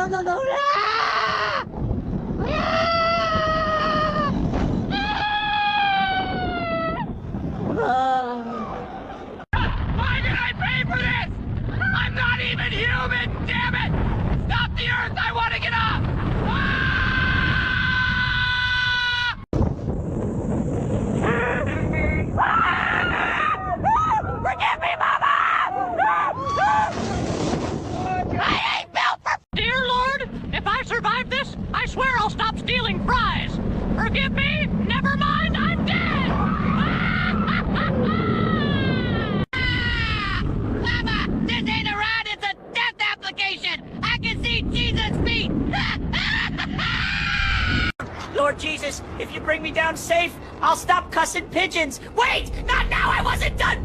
Why did I pay for this? I'm not even human, damn it! Stop the earth, I want to get off! Forgive me, Mama! I ain't built for... Dear Lord, if I survive this, I swear I'll stop stealing fries. Forgive me? Never mind, I'm dead! Mama, this ain't a ride, it's a death application! I can see Jesus' feet! Lord Jesus, if you bring me down safe, I'll stop cussing pigeons! Wait! Not now! I wasn't done!